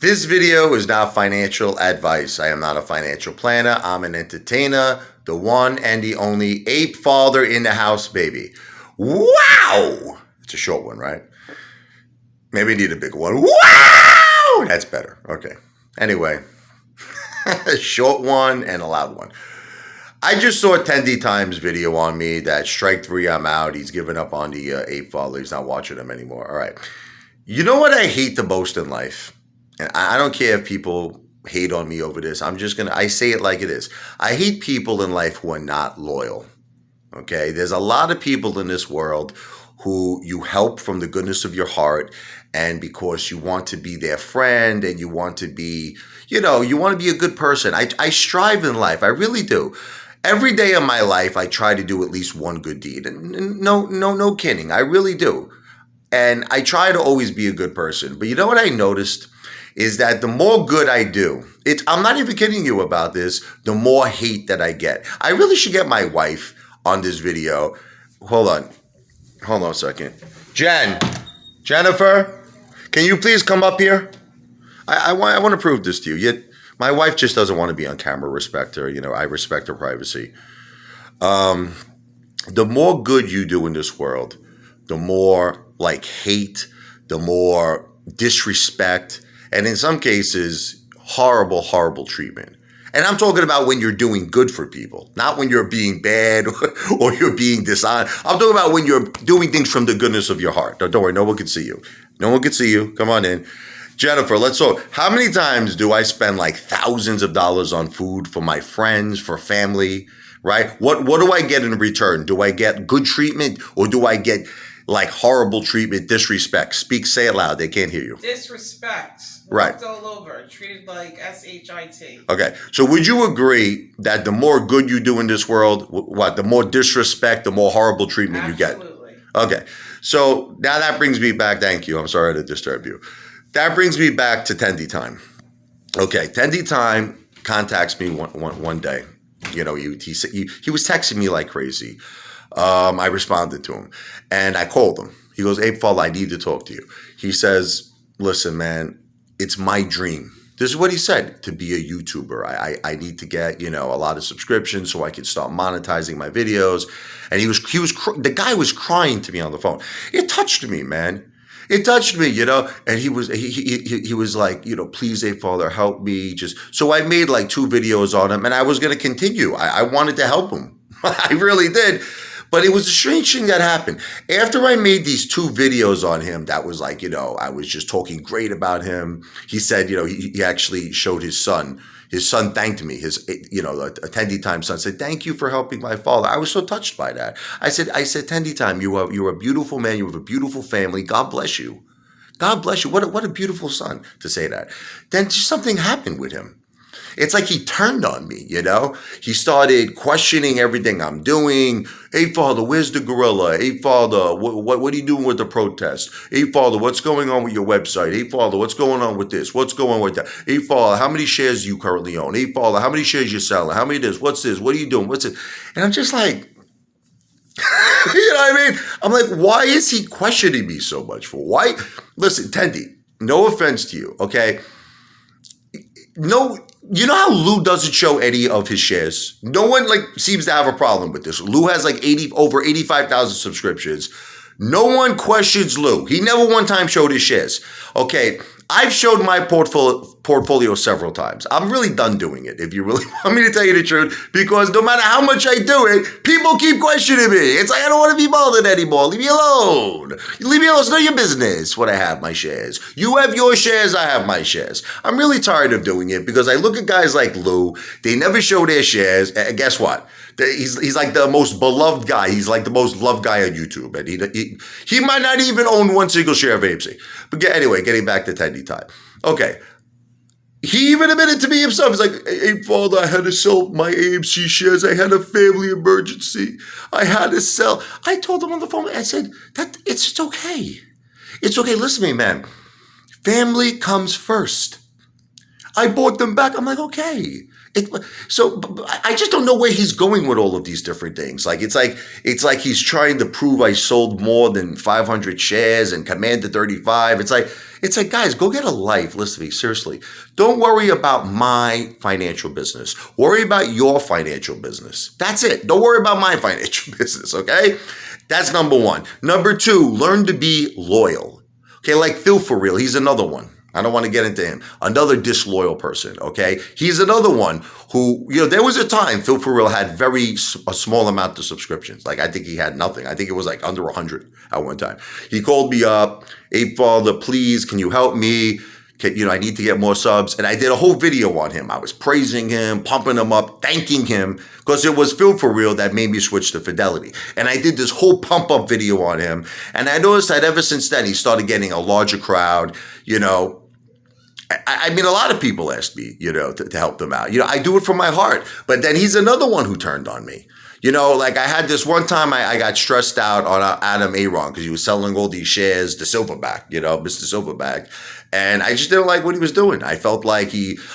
This video is not financial advice. I am not a financial planner. I'm an entertainer, the one and the only Apefather in the house, baby. Wow! It's a short one, right? Maybe I need a bigger one. Wow! That's better. Okay. Anyway, a short one and a loud one. I just saw Tendy Time's video on me that strike three, I'm out. He's given up on the Apefather. He's not watching him anymore. All right. You know what I hate the most in life? And I don't care if people hate on me over this. I say it like it is. I hate people in life who are not loyal. Okay? There's a lot of people in this world who you help from the goodness of your heart and because you want to be their friend and you want to be, you want to be a good person. I strive in life. I really do. Every day of my life, I try to do at least one good deed. And no kidding. I really do. And I try to always be a good person. But you know what I noticed is that the more good I do, I'm not even kidding you about this, the more hate that I get. I really should get my wife on this video. Hold on a second. Jennifer, can you please come up here? I want to prove this to you. Yet my wife just doesn't want to be on camera. Respect her. I respect her privacy. The more good you do in this world, the more hate, the more disrespect, and in some cases, horrible treatment. And I'm talking about when you're doing good for people, not when you're being bad or you're being dishonest. I'm talking about when you're doing things from the goodness of your heart. Don't worry, no one can see you. No one can see you. Come on in. Jennifer, let's talk. How many times do I spend thousands of dollars on food for my friends, for family, right? What do I get in return? Do I get good treatment or do I get horrible treatment, disrespect? Say it loud. They can't hear you. Disrespect. Right. Walked all over. Treated like SHIT. Okay. So would you agree that the more good you do in this world, the more disrespect, the more horrible treatment you get? Absolutely. Okay. So now that brings me back. Thank you. I'm sorry to disturb you. That brings me back to Tendy Time. Okay. Tendy Time contacts me one day. He was texting me like crazy. I responded to him and I called him. He goes, Apefather, I need to talk to you. He says, listen, man, it's my dream. This is what he said, to be a YouTuber. I need to get, a lot of subscriptions so I can start monetizing my videos. And the guy was crying to me on the phone. It touched me, man. It touched me, and he was like, please, Apefather, help me. So I made 2 videos on him and I was going to continue. I wanted to help him. I really did. But it was a strange thing that happened. After I made these 2 videos on him, that was I was just talking great about him. He said, he actually showed his son. His son thanked me. A Tendy Time son said, thank you for helping my father. I was so touched by that. I said, Tendy Time, you're a beautiful man. You have a beautiful family. God bless you. God bless you. What a beautiful son to say that. Then just something happened with him. It's like he turned on me, He started questioning everything I'm doing. Apefather, where's the gorilla? Apefather, what are you doing with the protest? Apefather, what's going on with your website? Apefather, what's going on with this? What's going on with that? Apefather, how many shares do you currently own? Apefather, how many shares you selling? How many this? What's this? What are you doing? What's it? And I'm just like, you know what I mean? I'm like, why is he questioning me so much for? Why? Listen, Tendy, no offense to you, okay? No, you know how Lou doesn't show any of his shares? No one seems to have a problem with this. Lou has over 85,000 subscriptions. No one questions Lou. He never one time showed his shares. Okay, I've showed my portfolio several times. I'm really done doing it, if you really want me to tell you the truth, because no matter how much I do it, people keep questioning me. It's like, I don't want to be bothered anymore. Leave me alone. Leave me alone. It's not your business what I have my shares. You have your shares, I have my shares. I'm really tired of doing it because I look at guys like Lou. They never show their shares. And guess what? He's like the most beloved guy. He's like the most loved guy on YouTube. And he might not even own one single share of AMC. But anyway, getting back to Tendy Time. Okay. He even admitted to me himself. He's like, hey, Father, I had to sell my AMC shares. I had a family emergency. I had to sell. I told him on the phone, I said, it's okay. It's okay. Listen to me, man. Family comes first. I bought them back. I'm like, okay. I just don't know where he's going with all of these different things. It's like he's trying to prove I sold more than 500 shares and commanded 35. It's like, guys, go get a life. Listen to me, seriously. Don't worry about my financial business. Worry about your financial business. That's it. Don't worry about my financial business, okay? That's number one. Number two, learn to be loyal. Okay, like Phil for real. He's another one. I don't want to get into him. Another disloyal person, okay? He's another one who, there was a time Phil for real had a small amount of subscriptions. Like, I think he had nothing. I think it was like under 100 at one time. He called me up, Apefather, please, can you help me? I need to get more subs. And I did a whole video on him. I was praising him, pumping him up, thanking him, because it was Phil for real that made me switch to Fidelity. And I did this whole pump up video on him. And I noticed that ever since then, he started getting a larger crowd, I mean, a lot of people ask me, to help them out. I do it from my heart. But then he's another one who turned on me. Like I had this one time I got stressed out on Adam Aaron because he was selling all these shares to Silverback, Mr. Silverback. And I just didn't like what he was doing. I felt like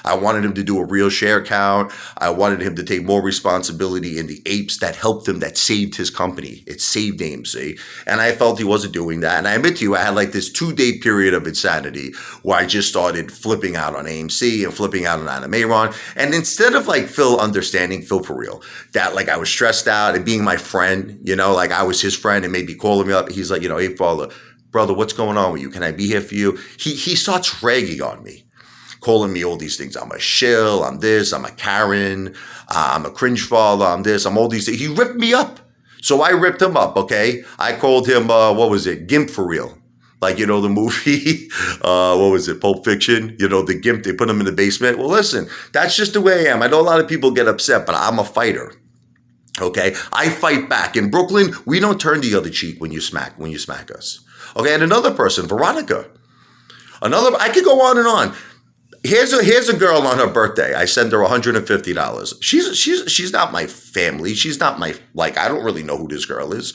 I wanted him to do a real share count. I wanted him to take more responsibility in the apes that helped him, that saved his company. It saved AMC. And I felt he wasn't doing that. And I admit to you, I had like this 2-day period of insanity where I just started flipping out on AMC and flipping out on Adam Aaron. And instead of like Phil understanding, Phil for real, that like I was stressed out and being my friend, like I was his friend and maybe calling me up. He's like, hey, Father, brother, what's going on with you? Can I be here for you? He starts ragging on me, calling me all these things. I'm a shill, I'm this, I'm a Karen, I'm a cringe father, I'm this, I'm all these things. He ripped me up. So I ripped him up, okay? I called him, Gimp for real. Like, the movie, what was it, Pulp Fiction? The Gimp, they put him in the basement. Well, listen, that's just the way I am. I know a lot of people get upset, but I'm a fighter. Okay, I fight back. In Brooklyn, we don't turn the other cheek when you smack us. Okay, and another person, Veronica. I could go on and on. Here's a girl on her birthday. I send her $150. She's not my family. She's not my, I don't really know who this girl is.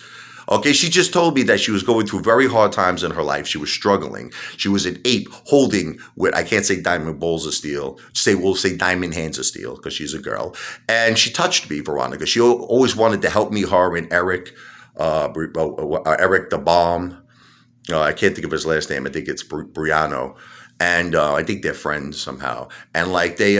Okay, she just told me that she was going through very hard times in her life. She was struggling. She was an ape holding I can't say diamond bowls of steel. We'll say diamond hands of steel because she's a girl. And she touched me, Veronica. She always wanted to help me, her and Eric, Eric the Bomb. I can't think of his last name. I think it's Briano. And I think they're friends somehow. And like they,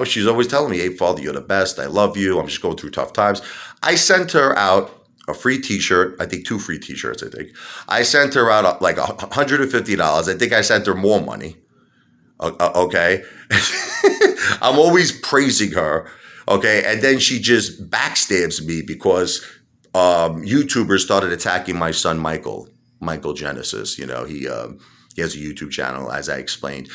she's always telling me, hey, Father, you're the best. I love you. I'm just going through tough times. I sent her out a free t-shirt. I think 2 free t-shirts, I sent her out like $150. I think I sent her more money. Okay. I'm always praising her. Okay. And then she just backstabs me because YouTubers started attacking my son, Michael Genesis. He has a YouTube channel, as I explained.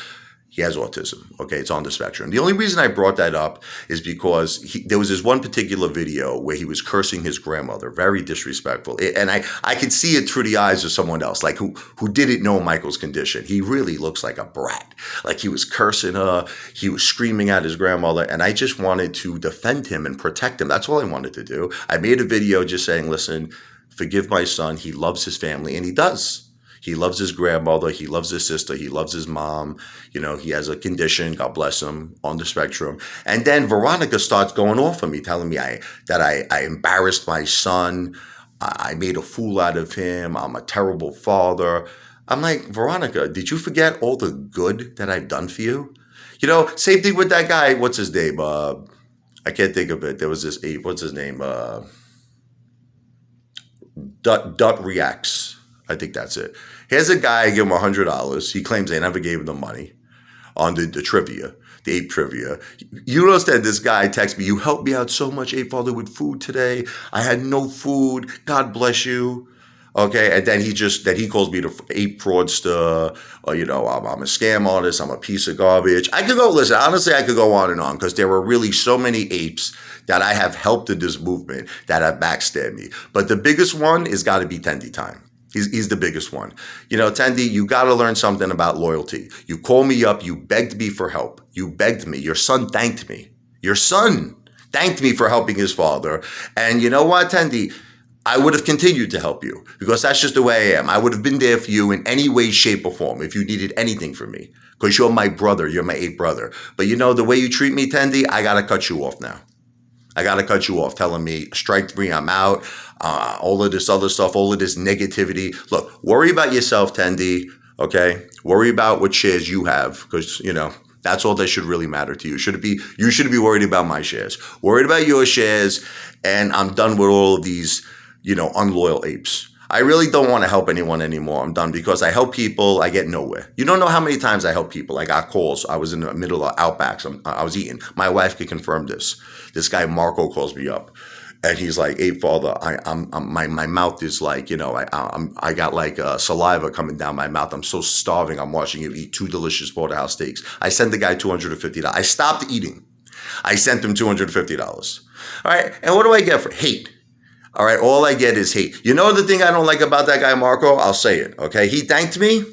He has autism. Okay, it's on the spectrum. The only reason I brought that up is because there was this one particular video where he was cursing his grandmother, very disrespectful. And I could see it through the eyes of someone else, like who didn't know Michael's condition. He really looks like a brat. Like he was cursing her. He was screaming at his grandmother. And I just wanted to defend him and protect him. That's all I wanted to do. I made a video just saying, listen, forgive my son. He loves his family, and he does. He loves his grandmother. He loves his sister. He loves his mom. He has a condition, God bless him, on the spectrum. And then Veronica starts going off on me, telling me that I embarrassed my son. I made a fool out of him. I'm a terrible father. I'm like, Veronica, did you forget all the good that I've done for you? Same thing with that guy. What's his name? I can't think of it. There was this ape. What's his name? Dut Reacts. I think that's it. Here's a guy, I give him $100. He claims they never gave him the money on the trivia, the ape trivia. You notice that this guy texts me, you helped me out so much, Apefather, with food today. I had no food. God bless you. Okay, and then he calls me the ape fraudster. I'm a scam artist. I'm a piece of garbage. I could go, listen, honestly, I could go on and on because there were really so many apes that I have helped in this movement that have backstabbed me. But the biggest one is got to be Tendy Time. He's the biggest one. Tendy, you got to learn something about loyalty. You called me up. You begged me for help. You begged me. Your son thanked me. Your son thanked me for helping his father. And you know what, Tendy? I would have continued to help you because that's just the way I am. I would have been there for you in any way, shape, or form if you needed anything from me because you're my brother. You're my eighth brother. But you know, the way you treat me, Tendy, I got to cut you off now. I got to cut you off telling me, strike three, I'm out, all of this other stuff, all of this negativity. Look, worry about yourself, Tendy, okay? Worry about what shares you have because, you know, that's all that should really matter to you. You should be worried about my shares. Worried about your shares, and I'm done with all of these, you know, unloyal apes. I really don't want to help anyone anymore. I'm done because I help people, I get nowhere. You don't know how many times I help people. I got calls. I was in the middle of Outbacks. I was eating. My wife could confirm this. This guy Marco calls me up, and he's like, Apefather, my mouth is like, you know, I got like saliva coming down my mouth. I'm so starving. I'm watching you eat 2 delicious porterhouse steaks. I sent the guy $250. I stopped eating. I sent him $250. All right, and what do I get for hate? All right, all I get is hate. You know the thing I don't like about that guy, Marco? I'll say it, okay? He thanked me,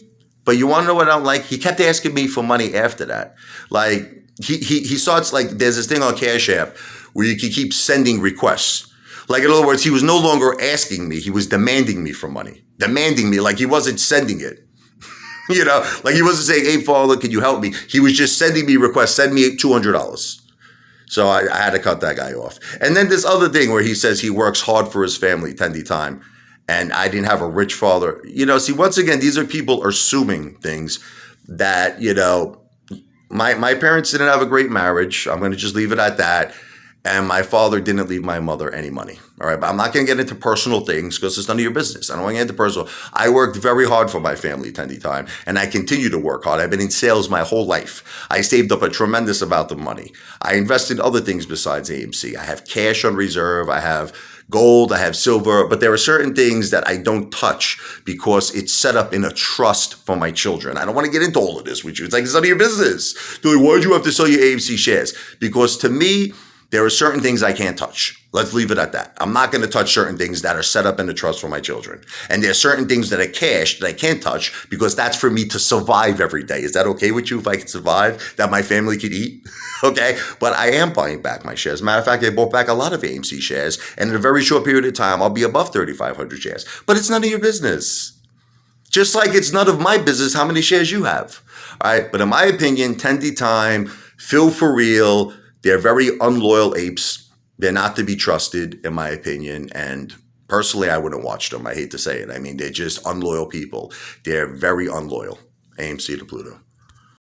but you want to know what I don't like? He kept asking me for money after that. Like, he starts, like, there's this thing on Cash App where you can keep sending requests. Like, in other words, he was no longer asking me. He was demanding me for money. Demanding me, like he wasn't sending it. You know, like he wasn't saying, hey, Father, can you help me? He was just sending me requests. Send me $200. So I had to cut that guy off. And then this other thing where he says he works hard for his family, Tendy Time, and I didn't have a rich father. You know, see, once again, these are people assuming things that, you know, my parents didn't have a great marriage. I'm going to just leave it at that. And my father didn't leave my mother any money. All right. But I'm not going to get into personal things because it's none of your business. I don't want to get into personal. I worked very hard for my family, Tendy Time, and I continue to work hard. I've been in sales my whole life. I saved up a tremendous amount of money. I invested in other things besides AMC. I have cash on reserve. I have gold. I have silver. But there are certain things that I don't touch because it's set up in a trust for my children. I don't want to get into all of this with you. It's like, it's none of your business. They're like, why did you have to sell your AMC shares? Because to me, there are certain things I can't touch. Let's leave it at that. I'm not going to touch certain things that are set up in the trust for my children. And there are certain things that are cash that I can't touch because that's for me to survive every day. Is that okay with you if I can survive? That my family could eat? Okay. But I am buying back my shares. Matter of fact, I bought back a lot of AMC shares. And in a very short period of time, I'll be above 3,500 shares. But it's none of your business. Just like it's none of my business how many shares you have. All right. But in my opinion, Tendy Time, Phil for real, they're very unloyal apes. They're not to be trusted, in my opinion. And personally, I wouldn't watch them. I hate to say it. I mean, they're just unloyal people. They're very unloyal. AMC to Pluto.